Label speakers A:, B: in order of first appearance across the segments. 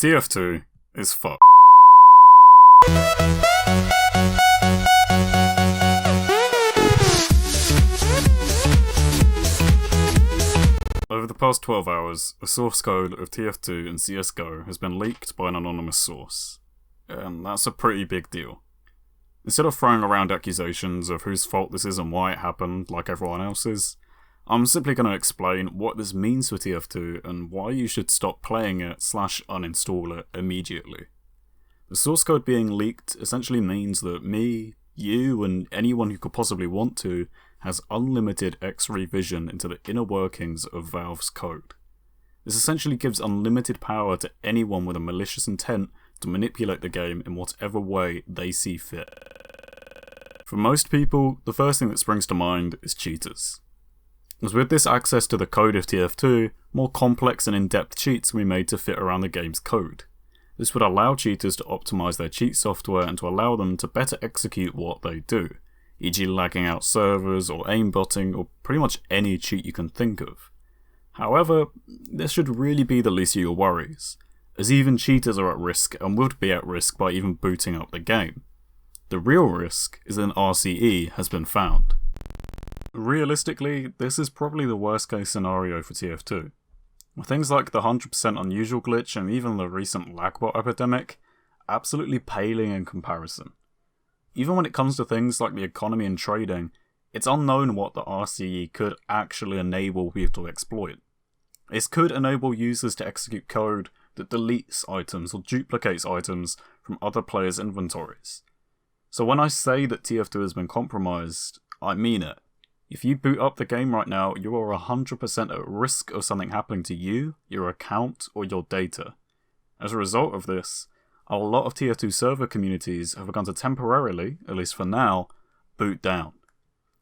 A: TF2 is fucked. Over the past 12 hours, the source code of TF2 and CSGO has been leaked by an anonymous source. And that's a pretty big deal. Instead of throwing around accusations of whose fault this is and why it happened like everyone else's, I'm simply going to explain what this means for TF2 and why you should stop playing it / uninstall it immediately. The source code being leaked essentially means that me, you, and anyone who could possibly want to has unlimited X-ray vision into the inner workings of Valve's code. This essentially gives unlimited power to anyone with a malicious intent to manipulate the game in whatever way they see fit. For most people, the first thing that springs to mind is cheaters. As with this access to the code of TF2, more complex and in-depth cheats can be made to fit around the game's code. This would allow cheaters to optimize their cheat software and to allow them to better execute what they do, e.g. lagging out servers or aimbotting or pretty much any cheat you can think of. However, this should really be the least of your worries, as even cheaters are at risk and would be at risk by even booting up the game. The real risk is that an RCE has been found. Realistically, this is probably the worst case scenario for TF2. With things like the 100% unusual glitch and even the recent lagbot epidemic absolutely paling in comparison. Even when it comes to things like the economy and trading, it's unknown what the RCE could actually enable people to exploit. It could enable users to execute code that deletes items or duplicates items from other players' inventories. So when I say that TF2 has been compromised, I mean it. If you boot up the game right now, you are 100% at risk of something happening to you, your account, or your data. As a result of this, a lot of TF2 server communities have begun to temporarily, at least for now, boot down.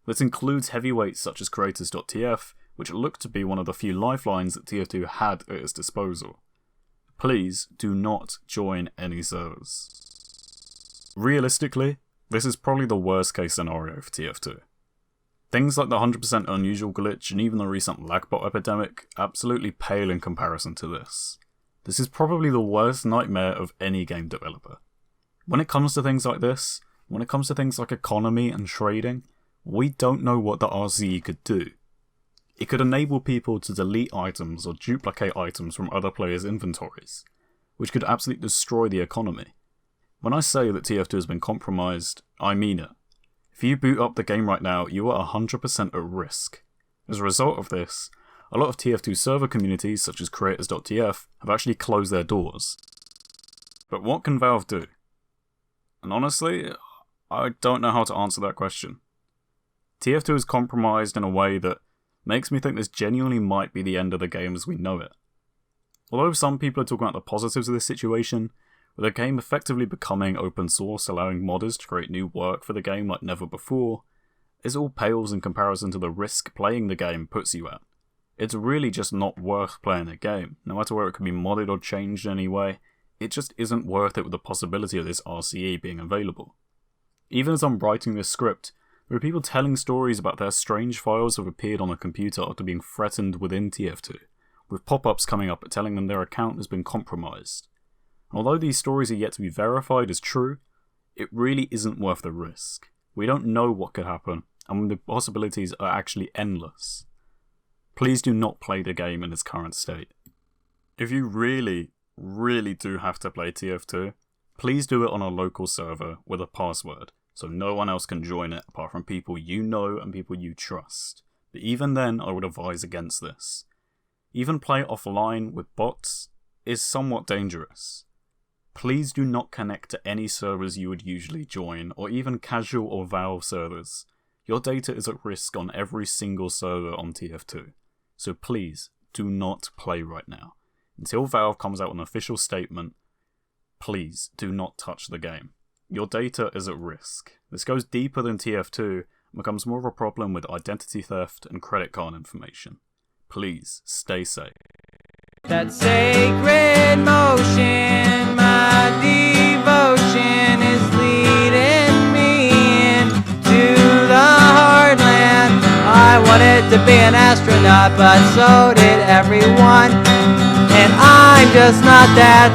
A: This includes heavyweights such as creators.tf, which look to be one of the few lifelines that TF2 had at its disposal. Please do not join any servers. Realistically, this is probably the worst case scenario for TF2. Things like the 100% unusual glitch and even the recent lagbot epidemic absolutely pale in comparison to this. This is probably the worst nightmare of any game developer. When it comes to things like this, when it comes to things like economy and trading, we don't know what the RCE could do. It could enable people to delete items or duplicate items from other players' inventories, which could absolutely destroy the economy. When I say that TF2 has been compromised, I mean it. If you boot up the game right now, you are 100% at risk. As a result of this, a lot of TF2 server communities, such as creators.tf, have actually closed their doors. But what can Valve do? And honestly, I don't know how to answer that question. TF2 is compromised in a way that makes me think this genuinely might be the end of the game as we know it. Although some people are talking about the positives of this situation, with the game effectively becoming open source, allowing modders to create new work for the game like never before, it all pales in comparison to the risk playing the game puts you at. It's really just not worth playing the game, no matter where it can be modded or changed in any way. It just isn't worth it with the possibility of this RCE being available. Even as I'm writing this script, there are people telling stories about their strange files have appeared on a computer after being threatened within TF2, with pop-ups coming up telling them their account has been compromised. Although these stories are yet to be verified as true, it really isn't worth the risk. We don't know what could happen, and the possibilities are actually endless. Please do not play the game in its current state. If you really do have to play TF2, please do it on a local server with a password, so no one else can join it apart from people you know and people you trust. But even then, I would advise against this. Even play offline with bots is somewhat dangerous. Please do not connect to any servers you would usually join, or even casual or Valve servers. Your data is at risk on every single server on TF2. So please, do not play right now. Until Valve comes out with an official statement, please do not touch the game. Your data is at risk. This goes deeper than TF2 and becomes more of a problem with identity theft and credit card information. Please, stay safe.
B: That sacred motion, my devotion is leading me into the heartland. I wanted to be an astronaut, but so did everyone. And I'm just not that